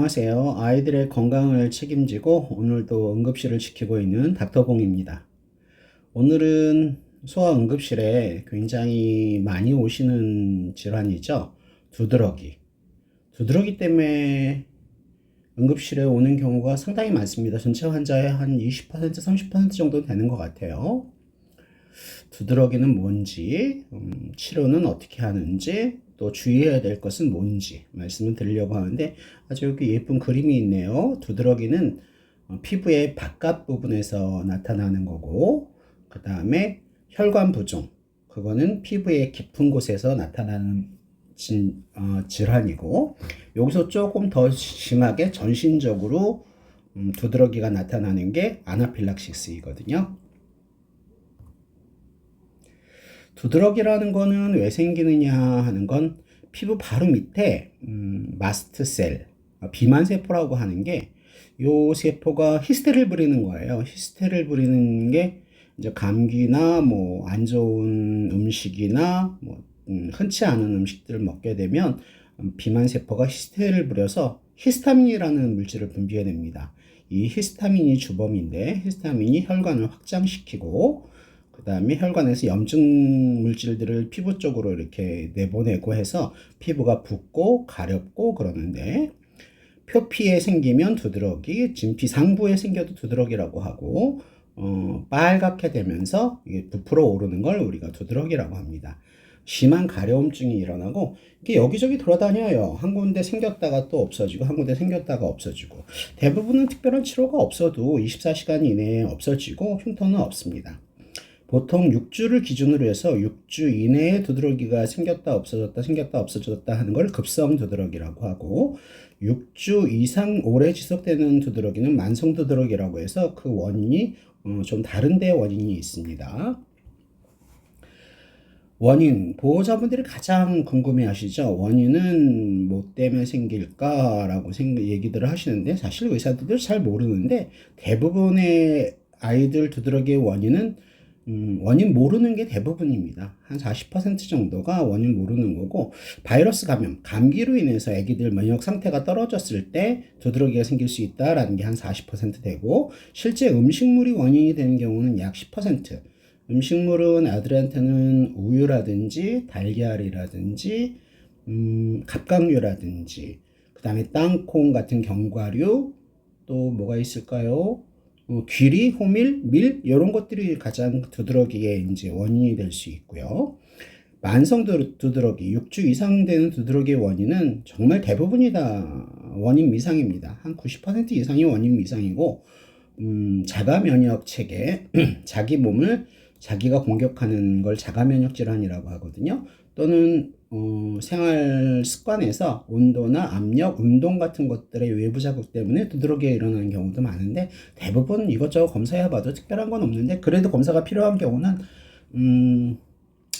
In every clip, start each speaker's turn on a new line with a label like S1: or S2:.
S1: 안녕하세요. 아이들의 건강을 책임지고 오늘도 응급실을 지키고 있는 닥터봉입니다. 오늘은 소아응급실에 굉장히 많이 오시는 질환이죠. 두드러기. 두드러기 때문에 응급실에 오는 경우가 상당히 많습니다. 전체 환자의 한 20%, 30% 정도 되는 것 같아요. 두드러기는 뭔지, 치료는 어떻게 하는지, 또 주의해야 될 것은 뭔지 말씀을 드리려고 하는데, 아주 여기 예쁜 그림이 있네요. 두드러기는 피부의 바깥 부분에서 나타나는 거고, 그 다음에 혈관 부종, 그거는 피부의 깊은 곳에서 나타나는 질환이고, 여기서 조금 더 심하게 전신적으로 두드러기가 나타나는 게 아나필락시스이거든요. 두드러기라는 거는 왜 생기느냐 하는 건 피부 바로 밑에 마스트셀, 비만세포라고 하는 게 요 세포가 히스테를 부리는 거예요. 히스테를 부리는 게 이제 감기나 뭐 안 좋은 음식이나 뭐 흔치 않은 음식들을 먹게 되면 비만세포가 히스테를 부려서 히스타민이라는 물질을 분비해냅니다. 이 히스타민이 주범인데 히스타민이 혈관을 확장시키고 그 다음에 혈관에서 염증 물질들을 피부 쪽으로 이렇게 내보내고 해서 피부가 붓고 가렵고 그러는데 표피에 생기면 두드러기, 진피 상부에 생겨도 두드러기라고 하고 빨갛게 되면서 이게 부풀어 오르는 걸 우리가 두드러기라고 합니다. 심한 가려움증이 일어나고 이게 여기저기 돌아다녀요. 한 군데 생겼다가 또 없어지고 한 군데 생겼다가 없어지고 대부분은 특별한 치료가 없어도 24시간 이내에 없어지고 흉터는 없습니다. 보통 6주를 기준으로 해서 6주 이내에 두드러기가 생겼다 없어졌다 생겼다 없어졌다 하는 걸 급성 두드러기라고 하고 6주 이상 오래 지속되는 두드러기는 만성 두드러기라고 해서 그 원인이 좀 다른 데 원인이 있습니다. 원인, 보호자분들이 가장 궁금해 하시죠. 원인은 뭐 때문에 생길까라고 얘기들을 하시는데 사실 의사들도 잘 모르는데 대부분의 아이들 두드러기의 원인은 원인 모르는 게 대부분입니다. 한 40% 정도가 원인 모르는 거고 바이러스 감염, 감기로 인해서 아기들 면역 상태가 떨어졌을 때 두드러기가 생길 수 있다라는 게 한 40% 되고 실제 음식물이 원인이 되는 경우는 약 10%. 음식물은 아들한테는 우유라든지 달걀이라든지 갑각류라든지 그 다음에 땅콩 같은 견과류 또 뭐가 있을까요? 귀리, 호밀, 밀 이런 것들이 가장 두드러기의 이제 원인이 될 수 있고요. 만성 두드러기, 6주 이상 되는 두드러기의 원인은 정말 대부분이 다 원인 미상입니다. 한 90% 이상이 원인 미상이고 자가 면역 체계, 자기 몸을 자기가 공격하는 걸 자가 면역 질환이라고 하거든요. 또는 생활 습관에서 온도나 압력, 운동 같은 것들의 외부 자극 때문에 두드러기가 일어나는 경우도 많은데 대부분 이것저것 검사해봐도 특별한 건 없는데 그래도 검사가 필요한 경우는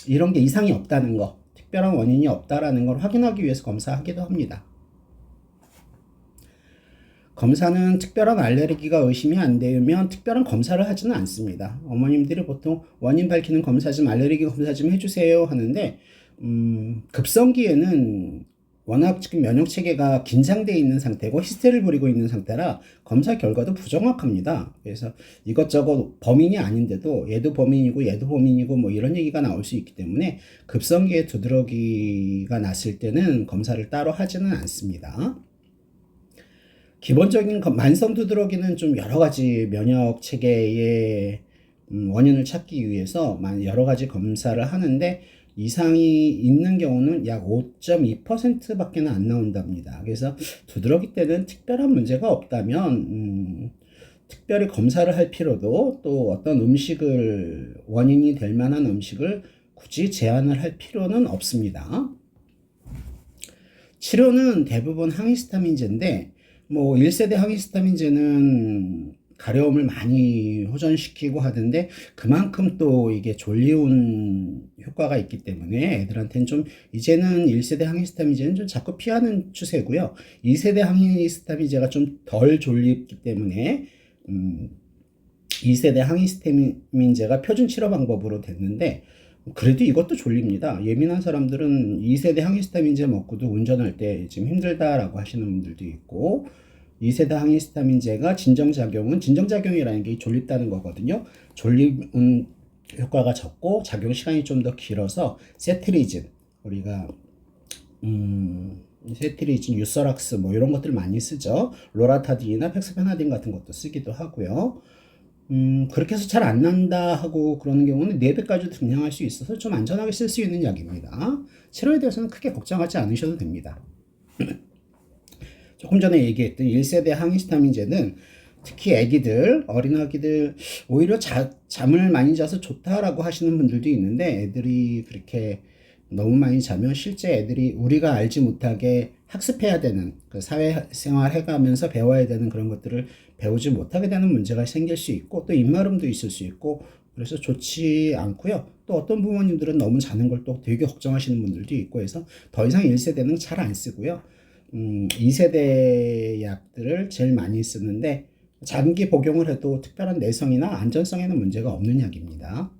S1: 이런 게 이상이 없다는 거, 특별한 원인이 없다라는 걸 확인하기 위해서 검사하기도 합니다. 검사는 특별한 알레르기가 의심이 안 되면 특별한 검사를 하지는 않습니다. 어머님들이 보통 원인 밝히는 검사 좀 알레르기 검사 좀 해주세요 하는데 급성기에는 워낙 지금 면역 체계가 긴장되어 있는 상태고 히스테를 부리고 있는 상태라 검사 결과도 부정확합니다. 그래서 이것저것 범인이 아닌데도 얘도 범인이고 얘도 범인이고 뭐 이런 얘기가 나올 수 있기 때문에 급성기에 두드러기가 났을 때는 검사를 따로 하지는 않습니다. 기본적인 만성 두드러기는 좀 여러 가지 면역 체계의 원인을 찾기 위해서 여러 가지 검사를 하는데 이상이 있는 경우는 약 5.2% 밖에는 안 나온답니다. 그래서 두드러기 때는 특별한 문제가 없다면 특별히 검사를 할 필요도 또 어떤 음식을 원인이 될 만한 음식을 굳이 제한을 할 필요는 없습니다. 치료는 대부분 항히스타민제인데 뭐 1세대 항히스타민제는 가려움을 많이 호전시키고 하던데 그만큼 또 이게 졸리운 효과가 있기 때문에 애들한테는 좀 이제는 1세대 항히스타민제는 좀 자꾸 피하는 추세고요. 2세대 항히스타민제가 좀 덜 졸립기 때문에 2세대 항히스타민제가 표준 치료 방법으로 됐는데 그래도 이것도 졸립니다. 예민한 사람들은 2세대 항히스타민제 먹고도 운전할 때 지금 힘들다라고 하시는 분들도 있고, 2세대 항히스타민제가 진정작용이라는 게 졸립다는 거거든요. 졸림 효과가 적고 작용 시간이 좀 더 길어서 세트리진, 우리가 세트리진, 유서락스 뭐 이런 것들 많이 쓰죠. 로라타딘이나 펙스페나딘 같은 것도 쓰기도 하고요. 그렇게 해서 잘 안 난다 하고 그러는 경우는 4배까지도 증량할 수 있어서 좀 안전하게 쓸 수 있는 약입니다. 치료에 대해서는 크게 걱정하지 않으셔도 됩니다. 조금 전에 얘기했던 1세대 항히스타민제는 특히 애기들, 어린아기들 오히려 잠을 많이 자서 좋다라고 하시는 분들도 있는데, 애들이 그렇게 너무 많이 자면 실제 애들이 우리가 알지 못하게 학습해야 되는, 그 사회생활 해가면서 배워야 되는 그런 것들을 배우지 못하게 되는 문제가 생길 수 있고, 또 입마름도 있을 수 있고, 그래서 좋지 않고요. 또 어떤 부모님들은 너무 자는 걸 또 되게 걱정하시는 분들도 있고 해서 더 이상 1세대는 잘 안 쓰고요. 2세대 약들을 제일 많이 쓰는데, 장기 복용을 해도 특별한 내성이나 안전성에는 문제가 없는 약입니다.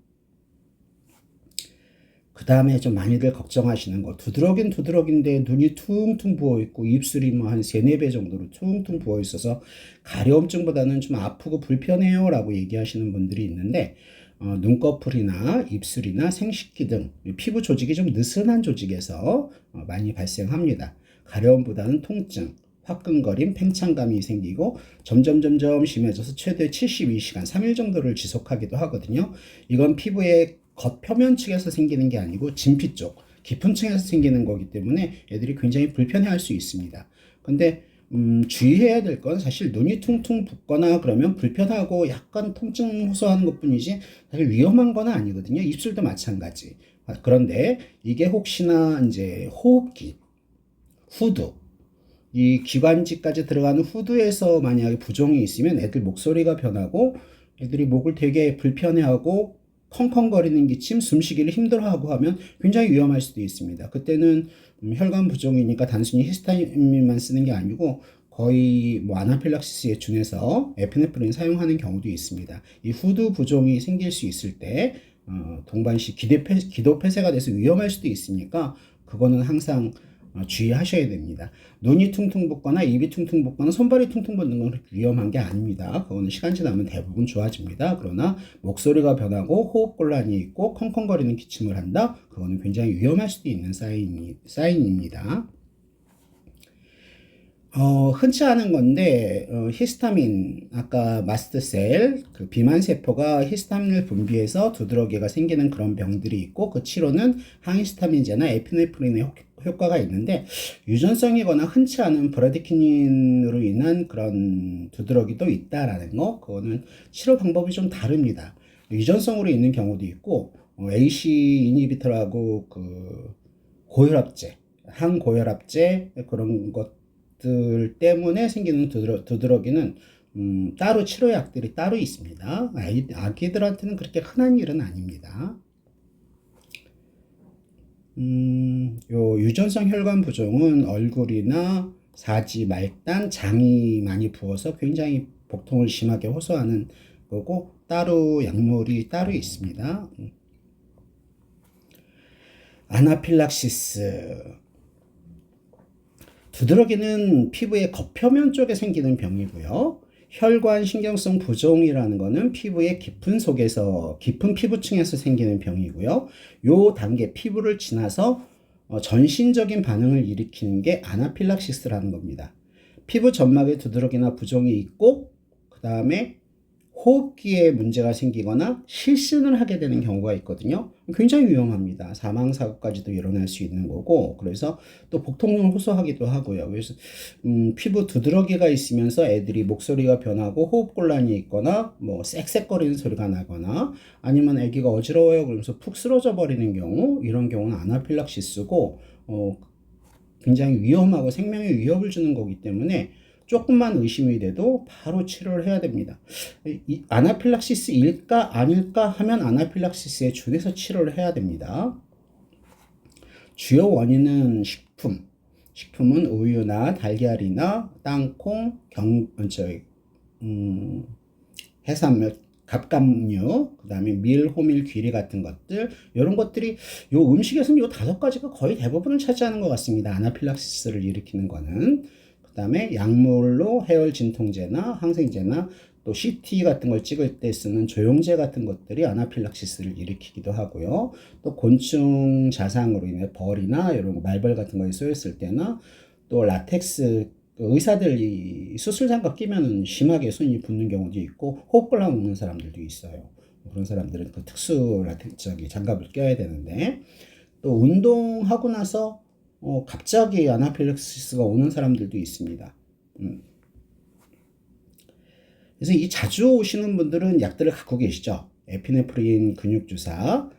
S1: 그 다음에 좀 많이들 걱정하시는 거, 두드러기인데 눈이 퉁퉁 부어있고 입술이 뭐 한 3, 4배 정도로 퉁퉁 부어있어서 가려움증보다는 좀 아프고 불편해요 라고 얘기하시는 분들이 있는데, 눈꺼풀이나 입술이나 생식기 등 피부 조직이 좀 느슨한 조직에서 많이 발생합니다. 가려움보다는 통증, 화끈거림, 팽창감이 생기고 점점 심해져서 최대 72시간, 3일 정도를 지속하기도 하거든요. 이건 피부의 겉표면 측에서 생기는 게 아니고 진피 쪽, 깊은 층에서 생기는 거기 때문에 애들이 굉장히 불편해할 수 있습니다. 근데 주의해야 될 건 사실 눈이 퉁퉁 붓거나 그러면 불편하고 약간 통증 호소하는 것뿐이지 사실 위험한 건 아니거든요. 입술도 마찬가지. 그런데 이게 혹시나 이제 호흡기, 후두, 이 기관지까지 들어가는 후두에서 만약에 부종이 있으면 애들 목소리가 변하고 애들이 목을 되게 불편해하고 컹컹거리는 기침, 숨쉬기를 힘들어하고 하면 굉장히 위험할 수도 있습니다. 그때는 혈관 부종이니까 단순히 히스타민만 쓰는 게 아니고 거의 뭐 아나필락시스에 준해서 에피네프린 사용하는 경우도 있습니다. 이 후두 부종이 생길 수 있을 때 동반시 기도 폐쇄가 돼서 위험할 수도 있으니까 그거는 항상 주의하셔야 됩니다. 눈이 퉁퉁 붓거나 입이 퉁퉁 붓거나 손발이 퉁퉁 붓는 건 그렇게 위험한 게 아닙니다. 그거는 시간 지나면 대부분 좋아집니다. 그러나 목소리가 변하고 호흡곤란이 있고 컹컹거리는 기침을 한다? 그거는 굉장히 위험할 수도 있는 사인입니다. 흔치 않은 건데, 히스타민, 아까 마스트셀, 그 비만세포가 히스타민을 분비해서 두드러기가 생기는 그런 병들이 있고, 그 치료는 항히스타민제나 에피네프린의 효과가 있는데, 유전성이거나 흔치 않은 브라디키닌으로 인한 그런 두드러기도 있다라는 거, 그거는 치료 방법이 좀 다릅니다. 유전성으로 있는 경우도 있고, AC 이니비터라고 그 고혈압제, 항고혈압제 그런 것들 때문에 생기는 두드러기는 따로 치료약들이 따로 있습니다. 아기들한테는 그렇게 흔한 일은 아닙니다. 요 유전성 혈관 부종은 얼굴이나 사지, 말단, 장이 많이 부어서 굉장히 복통을 심하게 호소하는 거고 따로 약물이 따로 있습니다. 아나필락시스. 두드러기는 피부의 겉표면 쪽에 생기는 병이고요. 혈관 신경성 부종이라는 거는 피부의 깊은 피부층에서 생기는 병이고요. 요 단계 피부를 지나서 전신적인 반응을 일으키는 게 아나필락시스라는 겁니다. 피부 점막에 두드러기나 부종이 있고 그 다음에 호흡기에 문제가 생기거나 실신을 하게 되는 경우가 있거든요. 굉장히 위험합니다. 사망사고까지도 일어날 수 있는 거고, 그래서 또 복통을 호소하기도 하고요. 그래서 피부 두드러기가 있으면서 애들이 목소리가 변하고 호흡곤란이 있거나 뭐 쌕쌕거리는 소리가 나거나 아니면 애기가 어지러워요 그러면서 푹 쓰러져 버리는 경우, 이런 경우는 아나필락시스고 굉장히 위험하고 생명에 위협을 주는 거기 때문에 조금만 의심이 돼도 바로 치료를 해야 됩니다. 이 아나필락시스일까 아닐까 하면 아나필락시스에 준해서 치료를 해야 됩니다. 주요 원인은 식품은 우유나 달걀이나 땅콩, 해산물, 갑각류, 그 다음에 밀, 호밀, 귀리 같은 것들, 이런 것들이 요 음식에서는 요 5가지가 거의 대부분을 차지하는 것 같습니다. 아나필락시스를 일으키는 거는. 그 다음에 약물로 해열 진통제나 항생제나 또 CT 같은 걸 찍을 때 쓰는 조영제 같은 것들이 아나필락시스를 일으키기도 하고요. 또 곤충 자상으로 인해 벌이나 이런 말벌 같은 거에 쏘였을 때나 또 라텍스 의사들이 수술장갑 끼면은 심하게 손이 붓는 경우도 있고 호흡곤란 오는 사람들도 있어요. 그런 사람들은 그 특수 장갑을 껴야 되는데 또 운동하고 나서 갑자기 아나필락시스가 오는 사람들도 있습니다. 그래서 이 자주 오시는 분들은 약들을 갖고 계시죠. 에피네프린 근육주사,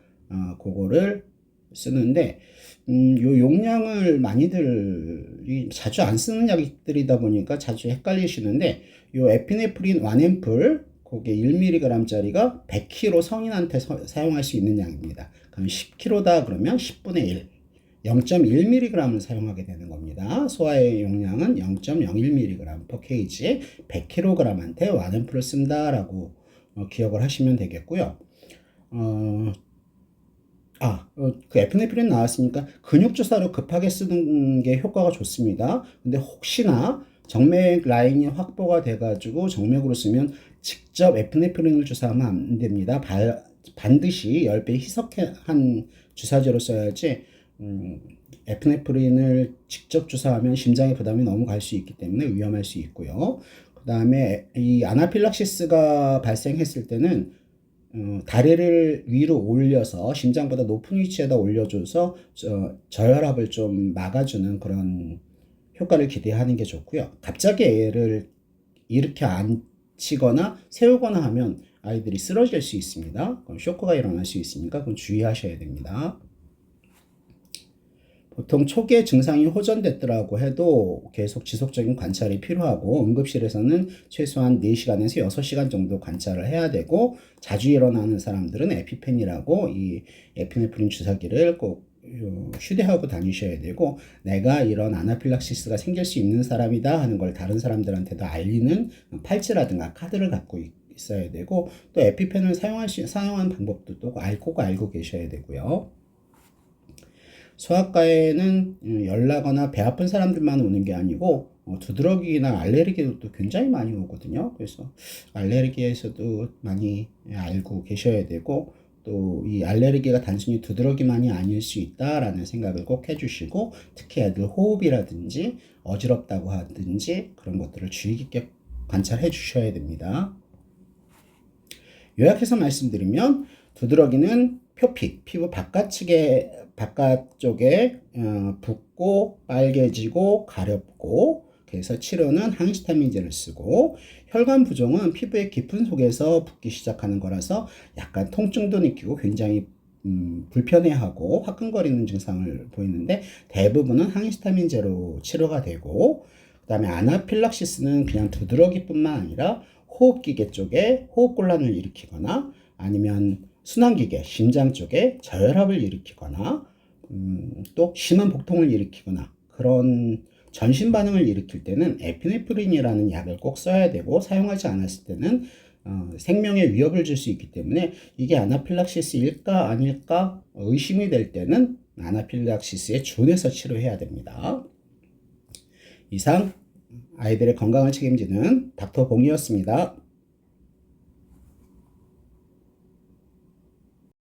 S1: 그거를 쓰는데, 요 용량을 많이들이 자주 안 쓰는 약들이다 보니까 자주 헷갈리시는데, 요 에피네프린 1앰플, 그게 1mg짜리가 100kg 성인한테 사용할 수 있는 양입니다. 그럼 10kg다 그러면 10분의 1. 0.1mg을 사용하게 되는 겁니다. 소화의 용량은 0.01mg per kg, 100kg한테 1앰플을 쓴다라고 기억을 하시면 되겠고요. 그 에피네프린 나왔으니까 근육주사로 급하게 쓰는 게 효과가 좋습니다. 근데 혹시나 정맥 라인이 확보가 돼가지고 정맥으로 쓰면 직접 에피네프린을 주사하면 안 됩니다. 반드시 10배 희석한 주사제로 써야지 에피네프린을 직접 주사하면 심장에 부담이 너무 갈 수 있기 때문에 위험할 수 있고요. 그 다음에 이 아나필락시스가 발생했을 때는 다리를 위로 올려서 심장보다 높은 위치에다 올려줘서 저혈압을 좀 막아주는 그런 효과를 기대하는 게 좋고요. 갑자기 애를 이렇게 앉히거나 세우거나 하면 아이들이 쓰러질 수 있습니다. 그럼 쇼크가 일어날 수 있으니까 그건 주의하셔야 됩니다. 보통 초기에 증상이 호전됐더라고 해도 계속 지속적인 관찰이 필요하고 응급실에서는 최소한 4시간에서 6시간 정도 관찰을 해야 되고 자주 일어나는 사람들은 에피펜이라고 이 에피네프린 주사기를 꼭 휴대하고 다니셔야 되고 내가 이런 아나필락시스가 생길 수 있는 사람이다 하는 걸 다른 사람들한테도 알리는 팔찌라든가 카드를 갖고 있어야 되고 또 에피펜을 사용하는 방법도 또 알고 계셔야 되고요. 소아과에는 열나거나 배 아픈 사람들만 오는 게 아니고 두드러기나 알레르기도 굉장히 많이 오거든요. 그래서 알레르기에서도 많이 알고 계셔야 되고 또 이 알레르기가 단순히 두드러기만이 아닐 수 있다라는 생각을 꼭 해주시고 특히 애들 호흡이라든지 어지럽다고 하든지 그런 것들을 주의 깊게 관찰해 주셔야 됩니다. 요약해서 말씀드리면 두드러기는 표피, 피부 바깥쪽에 붓고 빨개지고 가렵고 그래서 치료는 항히스타민제를 쓰고 혈관 부종은 피부의 깊은 속에서 붓기 시작하는 거라서 약간 통증도 느끼고 굉장히 불편해하고 화끈거리는 증상을 보이는데 대부분은 항히스타민제로 치료가 되고 그 다음에 아나필락시스는 그냥 두드러기뿐만 아니라 호흡기계 쪽에 호흡곤란을 일으키거나 아니면 순환기계, 심장 쪽에 저혈압을 일으키거나 또 심한 복통을 일으키거나 그런 전신 반응을 일으킬 때는 에피네프린이라는 약을 꼭 써야 되고 사용하지 않았을 때는 생명에 위협을 줄 수 있기 때문에 이게 아나필락시스일까 아닐까 의심이 될 때는 아나필락시스에 준해서 치료해야 됩니다. 이상 아이들의 건강을 책임지는 닥터 봉이었습니다.